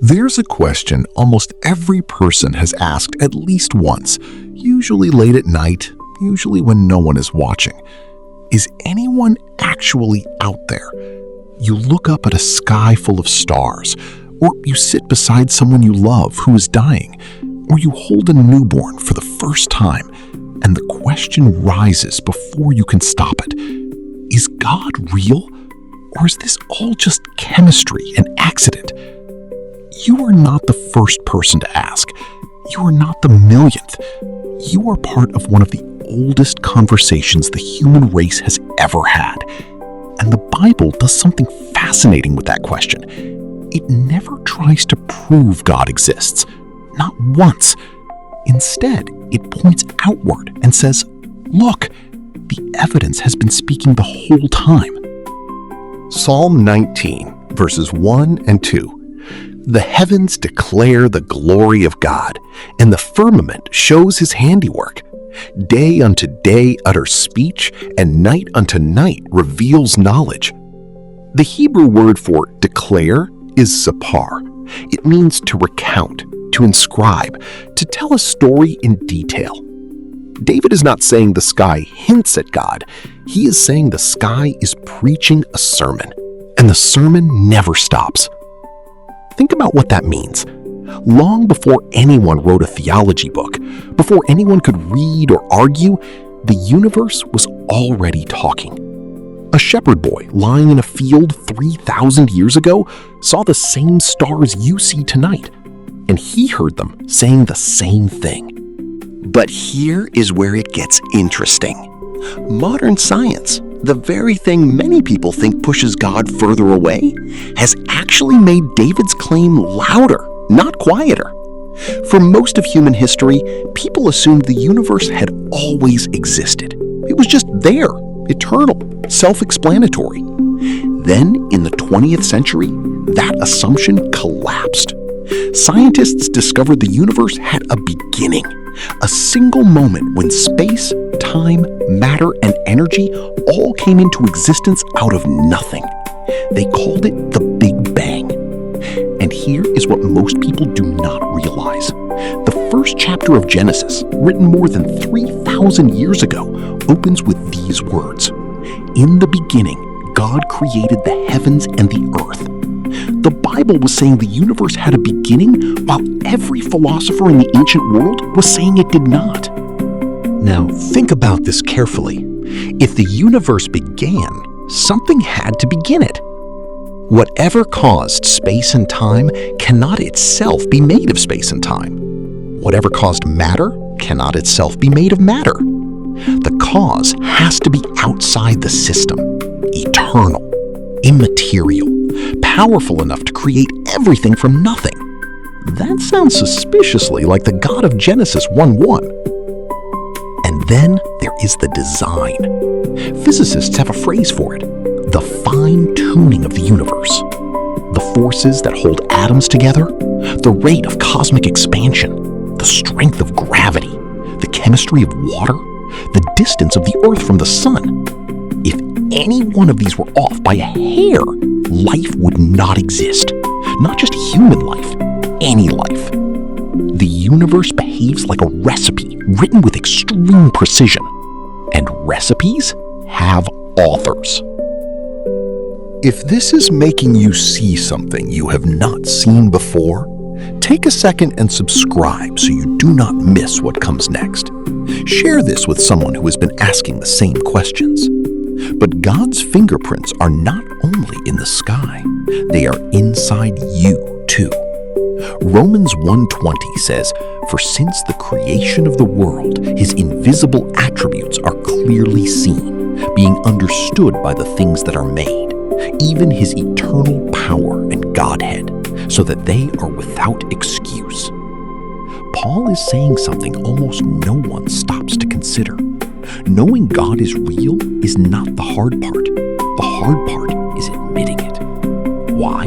There's a question almost every person has asked at least once, usually late at night, usually when no one is watching. Is anyone actually out there? You look up at a sky full of stars, or you sit beside someone you love who is dying, or you hold a newborn for the first time, and the question rises before you can stop it. Is God real? Or is this all just chemistry and accident? You are not the first person to ask. You are not the millionth. You are part of one of the oldest conversations the human race has ever had. And the Bible does something fascinating with that question. It never tries to prove God exists. Not once. Instead, it points outward and says, look, the evidence has been speaking the whole time. Psalm 19, verses 1 and 2. The heavens declare the glory of God, and the firmament shows his handiwork. Day unto day utters speech, and night unto night reveals knowledge. The Hebrew word for declare is sapar. It means to recount, to inscribe, to tell a story in detail. David is not saying the sky hints at God. He is saying the sky is preaching a sermon, and the sermon never stops. Think about what that means. Long before anyone wrote a theology book, before anyone could read or argue, the universe was already talking. A shepherd boy lying in a field 3,000 years ago saw the same stars you see tonight, and he heard them saying the same thing. But here is where it gets interesting. Modern science, the very thing many people think pushes God further away, has actually made David's claim louder, not quieter. For most of human history, people assumed the universe had always existed. It was just there, eternal, self-explanatory. Then, in the 20th century, that assumption collapsed. Scientists discovered the universe had a beginning, a single moment when space, time, matter, and energy all came into existence out of nothing. They called it the Big Bang. And here is what most people do not realize. The first chapter of Genesis, written more than 3,000 years ago, opens with these words. In the beginning, God created the heavens and the earth. The Bible was saying the universe had a beginning, while every philosopher in the ancient world was saying it did not. Now, think about this carefully. If the universe began, something had to begin it. Whatever caused space and time cannot itself be made of space and time. Whatever caused matter cannot itself be made of matter. The cause has to be outside the system, eternal, immaterial, powerful enough to create everything from nothing. That sounds suspiciously like the God of Genesis 1:1. And then there is the design. Physicists have a phrase for it, the fine-tuning of the universe. The forces that hold atoms together, the rate of cosmic expansion, the strength of gravity, the chemistry of water, the distance of the Earth from the sun. If any one of these were off by a hair, life would not exist. Not just human life, any life. The universe behaves like a recipe written with extreme precision. And recipes have authors. If this is making you see something you have not seen before, take a second and subscribe so you do not miss what comes next. Share this with someone who has been asking the same questions. But God's fingerprints are not only in the sky, they are inside you too. Romans 1:20 says, "For since the creation of the world, his invisible attributes are clearly seen, being understood by the things that are made, even his eternal power and Godhead, so that they are without excuse." Paul is saying something almost no one stops to consider. Knowing God is real is not the hard part. The hard part is admitting it. Why?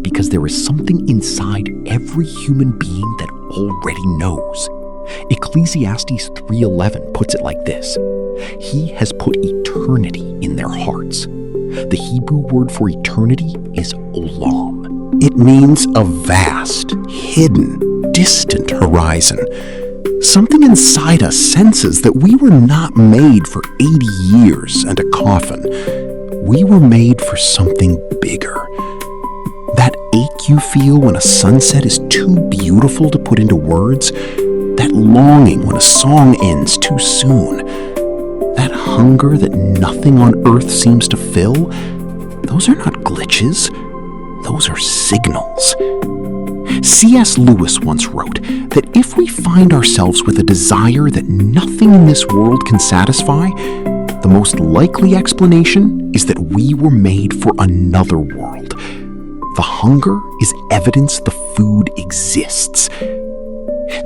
Because there is something inside every human being that already knows. Ecclesiastes 3:11 puts it like this: He has put eternity in their hearts. The Hebrew word for eternity is olam. It means a vast, hidden, distant horizon. Something inside us senses that we were not made for 80 years and a coffin. We were made for something bigger. That ache you feel when a sunset is too beautiful to put into words, that longing when a song ends too soon, that hunger that nothing on earth seems to fill, those are not glitches, those are signals. C.S. Lewis once wrote that if we find ourselves with a desire that nothing in this world can satisfy, the most likely explanation is that we were made for another world. The hunger is evidence the food exists.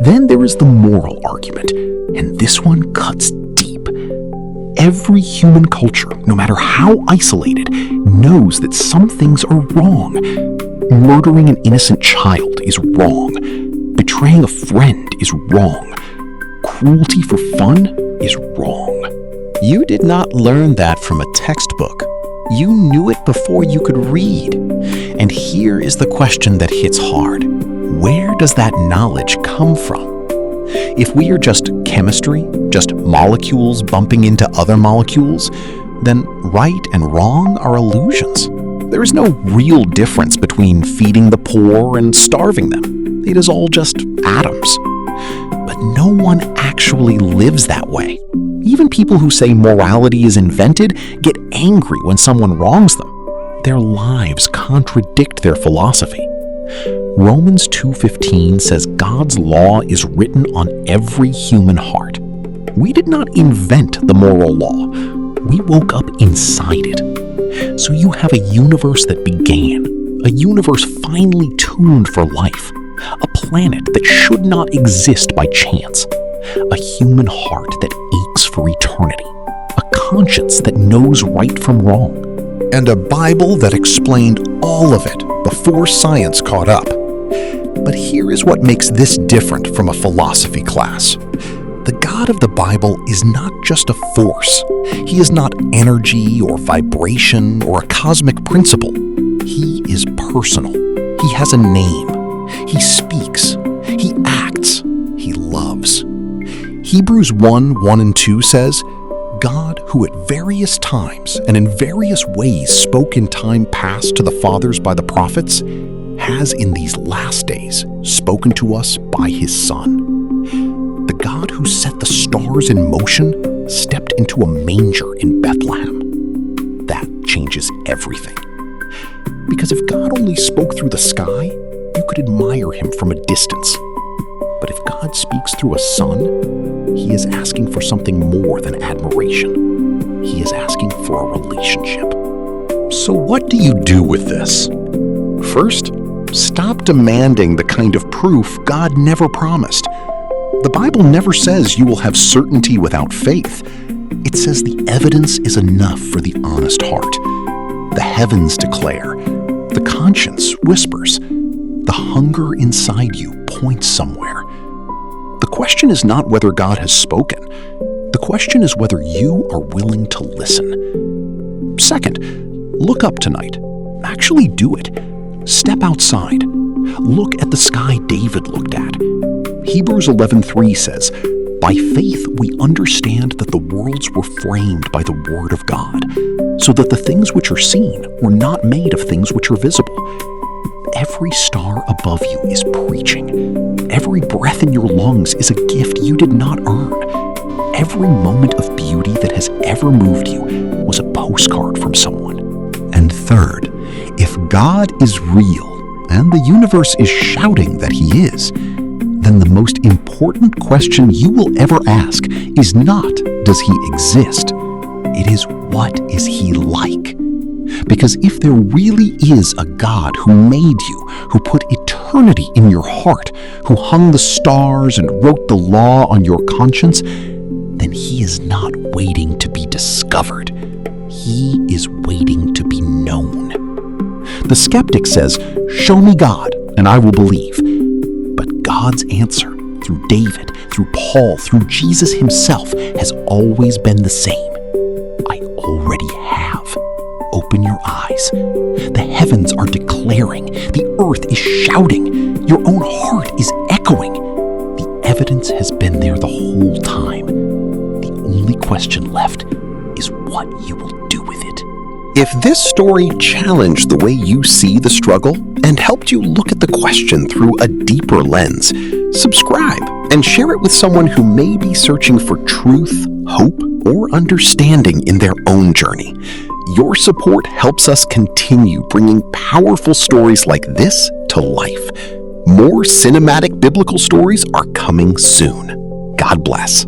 Then there is the moral argument, and this one cuts deep. Every human culture, no matter how isolated, knows that some things are wrong. Murdering an innocent child is wrong. Betraying a friend is wrong. Cruelty for fun is wrong. You did not learn that from a textbook. You knew it before you could read. And here is the question that hits hard. Where does that knowledge come from? If we are just chemistry, just molecules bumping into other molecules, then right and wrong are illusions. There is no real difference between feeding the poor and starving them. It is all just atoms. But no one actually lives that way. Even people who say morality is invented get angry when someone wrongs them. Their lives contradict their philosophy. Romans 2:15 says God's law is written on every human heart. We did not invent the moral law. We woke up inside it. So you have a universe that began, a universe finely tuned for life, a planet that should not exist by chance, a human heart that aches for eternity, a conscience that knows right from wrong, and a Bible that explained all of it before science caught up. But here is what makes this different from a philosophy class. The God of the Bible is not just a force. He is not energy or vibration or a cosmic principle. He is personal. He has a name. He speaks. He acts. He loves. Hebrews 1:1 and 2 says, God, who at various times and in various ways spoke in time past to the fathers by the prophets, has in these last days spoken to us by his Son. The God who set the stars in motion stepped into a manger in Bethlehem. That changes everything. Because if God only spoke through the sky, you could admire him from a distance. But if God speaks through a son, he is asking for something more than admiration. He is asking for a relationship. So what do you do with this? First, stop demanding the kind of proof God never promised. The Bible never says you will have certainty without faith. It says the evidence is enough for the honest heart. The heavens declare. The conscience whispers. The hunger inside you points somewhere. The question is not whether God has spoken. The question is whether you are willing to listen. Second, look up tonight. Actually do it. Step outside. Look at the sky David looked at. Hebrews 11:3 says, by faith we understand that the worlds were framed by the word of God, so that the things which are seen were not made of things which are visible. Every star above you is preaching. Every breath in your lungs is a gift you did not earn. Every moment of beauty that has ever moved you was a postcard from someone. And third, if God is real and the universe is shouting that he is, then the most important question you will ever ask is not, does he exist? It is, what is he like? Because if there really is a God who made you, who put eternity in your heart, who hung the stars and wrote the law on your conscience, then he is not waiting to be discovered. He is waiting to be known. The skeptic says, show me God, and I will believe. But God's answer, through David, through Paul, through Jesus himself, has always been the same. I already have. open your eyes. The heavens are declaring, the earth is shouting, your own heart is echoing. The evidence has been there the whole time. The only question left is what you will do with it. If this story challenged the way you see the struggle and helped you look at the question through a deeper lens, subscribe and share it with someone who may be searching for truth, hope, or understanding in their own journey. Your support helps us continue bringing powerful stories like this to life. More cinematic biblical stories are coming soon. God bless.